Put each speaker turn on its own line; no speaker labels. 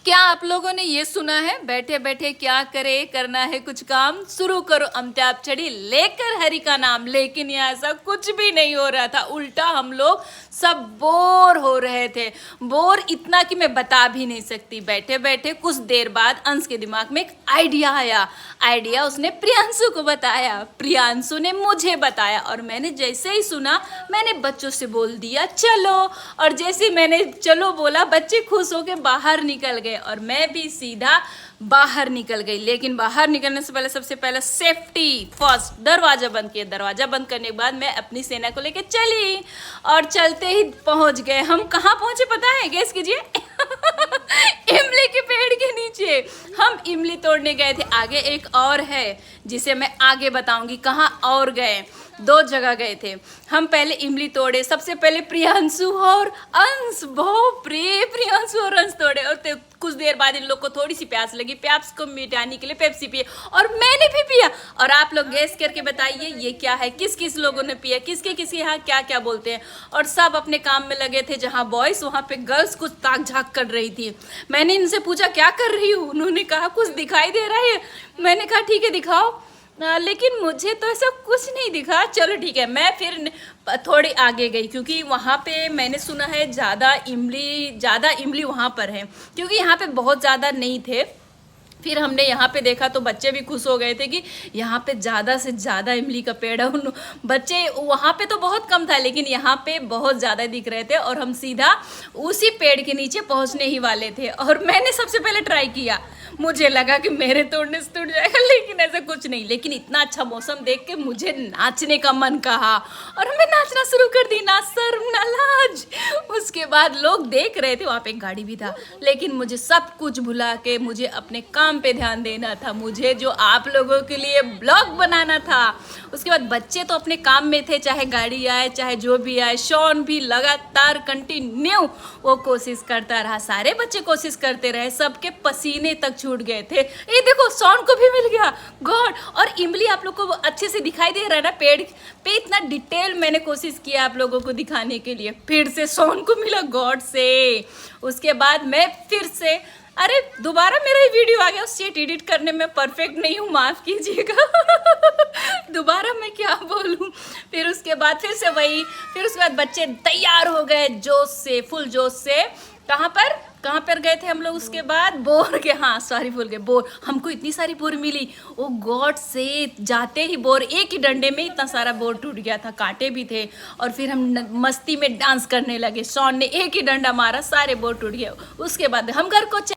क्या आप लोगों ने ये सुना है, बैठे बैठे क्या करे, करना है कुछ काम, शुरू करो अमत्याप छड़ी लेकर हरि का नाम। लेकिन ये ऐसा कुछ भी नहीं हो रहा था, उल्टा हम लोग सब बोर हो रहे थे। बोर इतना कि मैं बता भी नहीं सकती। बैठे बैठे कुछ देर बाद अंश के दिमाग में एक आइडिया आइडिया उसने प्रियांशु को बताया, प्रियांशु ने मुझे बताया, और मैंने जैसे ही सुना मैंने बच्चों से बोल दिया चलो। और जैसे ही मैंने चलो बोला, बच्चे खुश होकर बाहर निकल गए और मैं भी सीधा बाहर निकल गई। लेकिन बाहर निकलने से पहले सबसे पहले सेफ्टी फर्स्ट, दरवाजा बंद किया। दरवाजा बंद करने के बाद मैं अपनी सेना को लेकर चली और चलते ही पहुंच गए। हम कहाँ पहुंचे पता है? गेस कीजिए। इमली के पेड़ के नीचे हम इमली तोड़ने गए थे। आगे एक और है जिसे मैं आगे बताऊंगी कहाँ और गए। दो जगह गए थे हम। पहले इमली तोड़े, सबसे पहले प्रियांशु और अंश, बहुत प्रियांशु और अंश तोड़े। और कुछ देर बाद इन लोग को थोड़ी सी प्यास लगी, प्यास को मिटाने के लिए पेप्सी पिए और मैंने भी पिया। और आप लोग गैस करके बताइए ये क्या है, किस किस लोगों ने पिया, किसके किसके यहाँ क्या क्या बोलते हैं। और सब अपने काम में लगे थे। जहाँ बॉयज वहाँ पे गर्ल्स कुछ ताक झाक कर रही थी। मैंने इनसे पूछा क्या कर रही हूँ, उन्होंने कहा कुछ दिखाई दे रहा है। मैंने कहा ठीक है दिखाओ, लेकिन मुझे तो ऐसा कुछ नहीं दिखा। चलो ठीक है, मैं फिर थोड़ी आगे गई क्योंकि वहाँ पे मैंने सुना है ज़्यादा इमली वहाँ पर है, क्योंकि यहाँ पे बहुत ज़्यादा नहीं थे। फिर हमने यहाँ पे देखा तो बच्चे भी खुश हो गए थे कि यहाँ पे ज़्यादा से ज़्यादा इमली का पेड़ है। उन बच्चे वहाँ पे तो बहुत कम था, लेकिन यहाँ पे बहुत ज़्यादा दिख रहे थे। और हम सीधा उसी पेड़ के नीचे पहुँचने ही वाले थे और मैंने सबसे पहले ट्राई किया। मुझे लगा कि मेरे तोड़ने से टूट जाएगा, लेकिन ऐसा कुछ नहीं। लेकिन इतना अच्छा मौसम देख के मुझे नाचने का मन कहा और मैं नाचना शुरू कर दी, ना शर्म ना लाज। उसके बाद लोग देख रहे थे, वहाँ पे एक गाड़ी भी था, लेकिन मुझे सब कुछ भुला के मुझे अपने काम पे ध्यान देना था। मुझे जो आप लोगों के लिए ब्लॉग बनाना था। उसके बाद बच्चे तो अपने काम में थे, चाहे गाड़ी आए चाहे जो भी आए। शॉन भी लगातार कंटिन्यू वो कोशिश करता रहा, सारे बच्चे कोशिश करते रहे, सबके पसीने तक छूट गए थे। ये देखो शॉन को भी मिल गया, गॉड। और इमली आप लोग को अच्छे से दिखाई दे रहा है ना, पेड़ पे इतना डिटेल मैंने कोशिश किया आप लोगों को दिखाने के लिए। फिर से शॉन को मिला, गॉड से। उसके बाद मैं फिर से, अरे दोबारा मेरा ही वीडियो आ गया। सीट एडिट करने में परफेक्ट नहीं हूँ, माफ़ कीजिएगा। दोबारा मैं क्या बोलूँ। फिर उसके बाद फिर से वही, फिर उसके बाद बच्चे तैयार हो गए जोश से, फुल जोश से। कहाँ पर गए थे हम लोग? उसके बाद बोर के, हाँ सॉरी भूल गए, बोर। हमको इतनी सारी बोर मिली, ओ गॉड से। जाते ही बोर, एक ही डंडे में इतना सारा बोर टूट गया था, कांटे भी थे। और फिर हम मस्ती में डांस करने लगे। शॉन ने एक ही डंडा मारा, सारे बोर टूट गए। उसके बाद हम घर को